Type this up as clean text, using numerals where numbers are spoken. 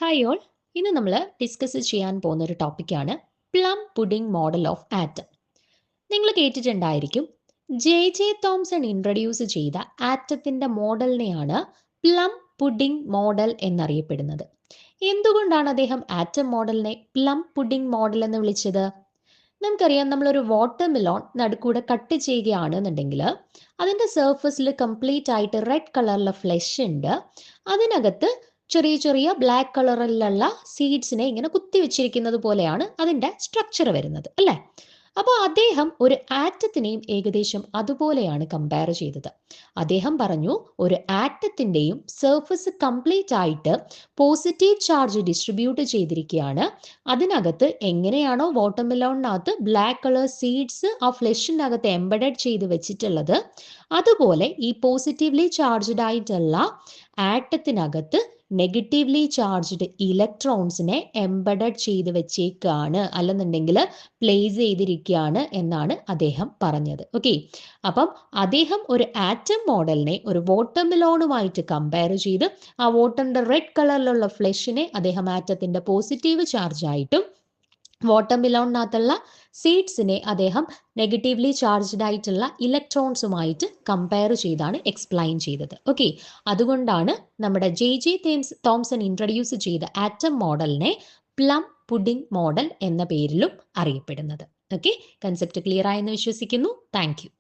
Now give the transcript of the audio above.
Hi all. ഇന്ന് നമ്മൾ discuss ചെയ്യാൻ പോകുന്ന ഒരു ടോപ്പിക്കാണ് plum pudding model of atom. നിങ്ങൾ കേട്ടിട്ടുണ്ടായിരിക്കും, ജെ തോംസൺ ഇൻട്രൊഡ്യൂസ് ചെയ്ത ആറ്റത്തിൻ്റെ മോഡലിനെയാണ് പ്ലം പുഡിംഗ് മോഡൽ എന്നറിയപ്പെടുന്നത്. എന്തുകൊണ്ടാണ് അദ്ദേഹം ആറ്റം മോഡലിനെ പ്ലം പുഡിംഗ് മോഡൽ എന്ന് വിളിച്ചത്? നമുക്കറിയാം, നമ്മളൊരു വാട്ടർ മെലോൺ നടുക്കൂടെ കട്ട് ചെയ്യുകയാണെന്നുണ്ടെങ്കിൽ അതിൻ്റെ സർഫസിൽ കംപ്ലീറ്റ് ആയിട്ട് റെഡ് കളറിലെ ഫ്ലഷ് ഉണ്ട്. അതിനകത്ത് ചെറിയ ചെറിയ ബ്ലാക്ക് കളറിലുള്ള സീഡ്സിനെ ഇങ്ങനെ കുത്തി വെച്ചിരിക്കുന്നത് പോലെയാണ് അതിൻ്റെ സ്ട്രക്ചർ വരുന്നത്, അല്ലേ? അപ്പോൾ അദ്ദേഹം ഒരു ആറ്റത്തിനെയും ഏകദേശം അതുപോലെയാണ് കമ്പയർ ചെയ്തത്. അദ്ദേഹം പറഞ്ഞു, ഒരു ആറ്റത്തിൻ്റെയും സർഫസ് കംപ്ലീറ്റ് ആയിട്ട് പോസിറ്റീവ് ചാർജ് ഡിസ്ട്രിബ്യൂട്ട് ചെയ്തിരിക്കുകയാണ്. അതിനകത്ത് എങ്ങനെയാണോ വാട്ടർമെലോണിനകത്ത് ബ്ലാക്ക് കളർ സീഡ്സ് ആ ഫ്ലഷിനകത്ത് എംബഡഡ് ചെയ്ത് വെച്ചിട്ടുള്ളത്, അതുപോലെ ഈ പോസിറ്റീവ്ലി ചാർജ്ഡ് ആയിട്ടുള്ള ആറ്റത്തിനകത്ത് നെഗറ്റീവ്ലി ചാർജ്ഡ് ഇലക്ട്രോൺസിനെ എംബഡഡ് ചെയ്ത് വെച്ചേക്കാണ്, അല്ലെന്നുണ്ടെങ്കിൽ പ്ലേസ് ചെയ്തിരിക്കുകയാണ് എന്നാണ് അദ്ദേഹം പറഞ്ഞത്. ഓക്കെ, അപ്പം അദ്ദേഹം ഒരു ആറ്റം മോഡലിനെ ഒരു വാട്ടർമെലോണുമായിട്ട് കമ്പയർ ചെയ്ത് ആ വാട്ടറിൻ്റെ റെഡ് കളറിലുള്ള ഫ്ലഷിനെ അദ്ദേഹം ആറ്റത്തിൻ്റെ പോസിറ്റീവ് ചാർജ് ആയിട്ടും വാട്ടർമെലോണിനകത്തുള്ള സീഡ്സിനെ അദ്ദേഹം നെഗറ്റീവ്ലി ചാർജ്ഡ് ആയിട്ടുള്ള ഇലക്ട്രോൺസുമായിട്ട് കമ്പയർ ചെയ്താണ് എക്സ്പ്ലെയിൻ ചെയ്തത്. ഓക്കെ, അതുകൊണ്ടാണ് നമ്മുടെ ജെ തോംസൺ ഇൻട്രൊഡ്യൂസ് ചെയ്ത ആറ്റം മോഡലിനെ പ്ലം പുഡിംഗ് മോഡൽ എന്ന പേരിലും അറിയപ്പെടുന്നത്. ഓക്കെ, കൺസെപ്റ്റ് ക്ലിയർ ആയെന്ന് വിശ്വസിക്കുന്നു. Thank you.